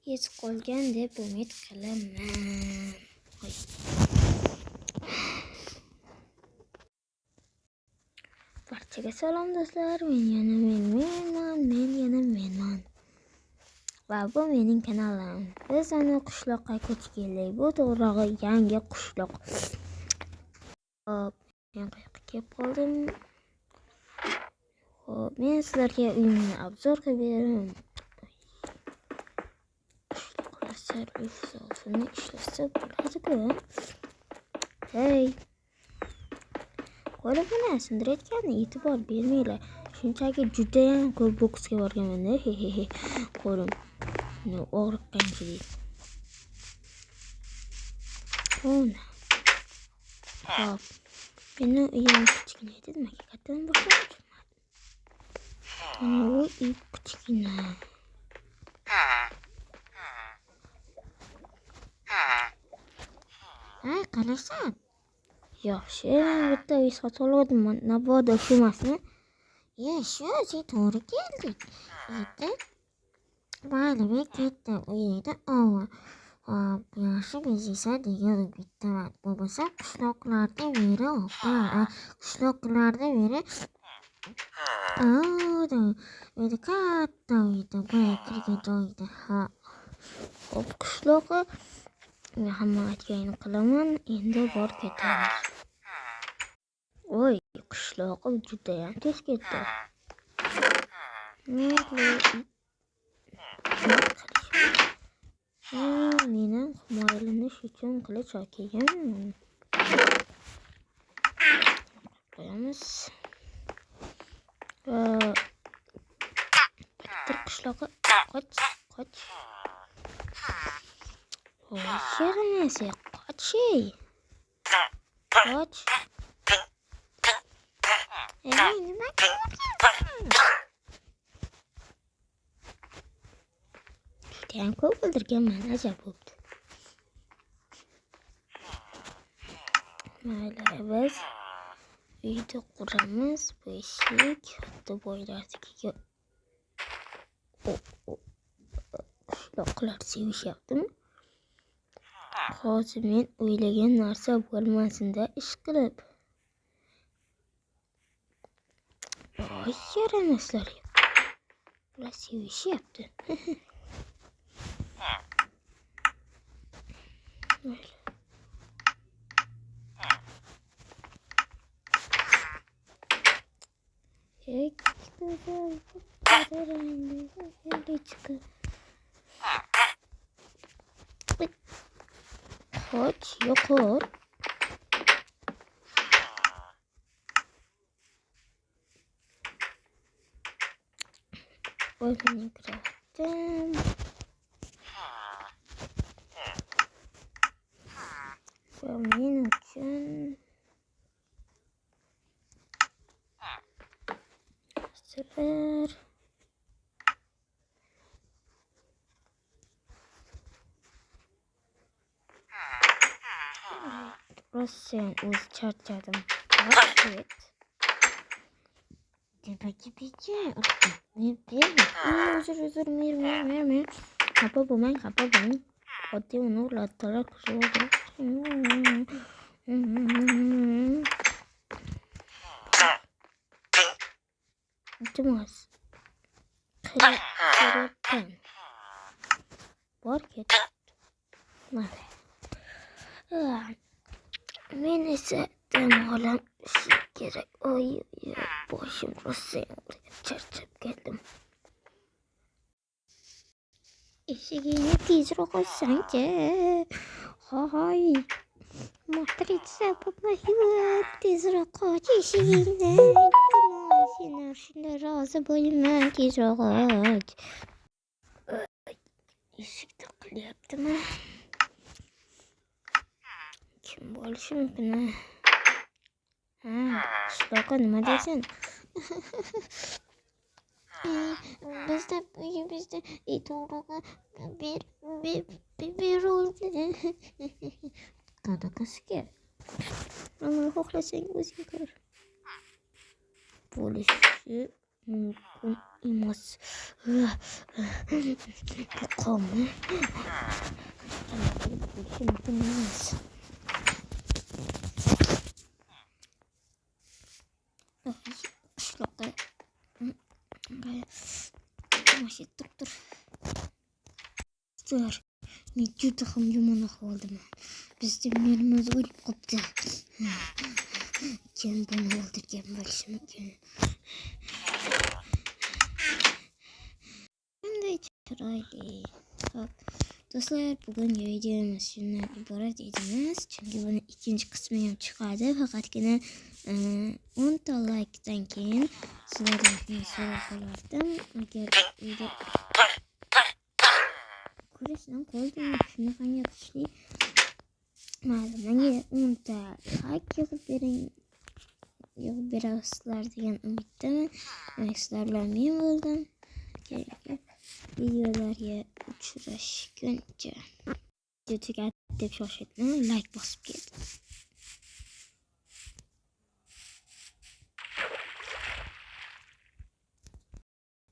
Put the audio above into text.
yetib qolgan deb umid qilaman. Barchaga salom do'stlar, men yana menman. Va bu mening kanalim. Biz ana qishloqqa ko'chib keldik. Bu to'g'rirog'i yangi qishloq. Hop, men qayerga kelib qoldim? Hop, men sizlarga uyimni obzor qilib beraman. Qishloqlar servisini ishlasa bo'ladi-ku. Hey. Qo'limni sindirayotganda e'tibor bermanglar. Shunchaki juda ham ko'p boksga borganman-da. Qo'lim og'riq qanchalik. Hop. Meni uyim kichkina edi, nimaga kattadan boshlamoqchiman? Mana u uy kichkina. Ay, qarasan. Yaxshi, bitta uy sotib oldim. Navoda shu emasmi? Shu, sen to'g'ri keldik. Mayli, men ketdim. Uyingda hop, yaxshi bezaysan degan umiddaman. Bo'lmasa qishloqlarda beri meni katta uyda boya kirgan uyda. Hop, qishloqqa hamma aytganini qilaman. Endi bor ketamiz. Voy, qishloqim juda ham tez ketdi. Meni himoyalanish uchun qilich olgan. Qo'yamiz. Bitta qishloqqa qoch. Voy, yaramas, qoch. Nima qilyapsan? Judayam ko'p o'ldirganman, ajab bo'pti. Mayli, biz uyda quramiz. Bu eshik xuddi boylarnikiga. Qishloqlar sevishyaptimi? Hozir men o'ylagan narsa bo'lmasin-da ish qilib. Voy, yaramaslar. Ular sevishyapti. Qoch, yo'qol. Voy, mening kravatim. Va men uchun sizlar Rossiyan o'zi charchadim. Rahmat. Demak, uzr, mer. Xafa bo'lmang. Oddiy uni ulartalar qiladi. Iltimos. Qirqin. Bor ket. Mana. Men esa dam olam kerak. Oy, boshim rosa charchab keldim. Eshigingni tezroq ochsang-chi. Hoy. Matritsa poplayver. Tezroq och eshigingni. Sen shunday rozi bo'lma, tezroq och. Eshik taqilyaptimi? Kim bo'lishi mumkin? Qishloqqa nima deysan? Bizda to'g'ri berildi. Qanaqasiga? Nima xohlasang o'zing ko'r. Bo'lishi mumkin emas. Yo'qmi? Bo'lishi mumkin emas. Qishloqqa masha tur. Men juda ham yomon ahvoldaman. Bizda merimiz o'lib qopti. Kim buni o'ldirgan bo'lishi mumkin? Qanday chiroyli. Hop, do'stlar, bugun videomiz shundan iborat emas, chunki buni ikkinchi qismi ham chiqadi. Faqatgina 10 ta likedan keyin sizlardan so'rab qolardim. Agar video ko'rishdan qoldim, shunaqangi kuchli. Mayli, menga 10 ta like yig'ib bering. Yig'ib berasizlar degan umiddaman. Sizlar bilan men bo'ldim. Keyingi videolarga uchrashguncha. Video tugadi deb shoshilmang, like bosib keting.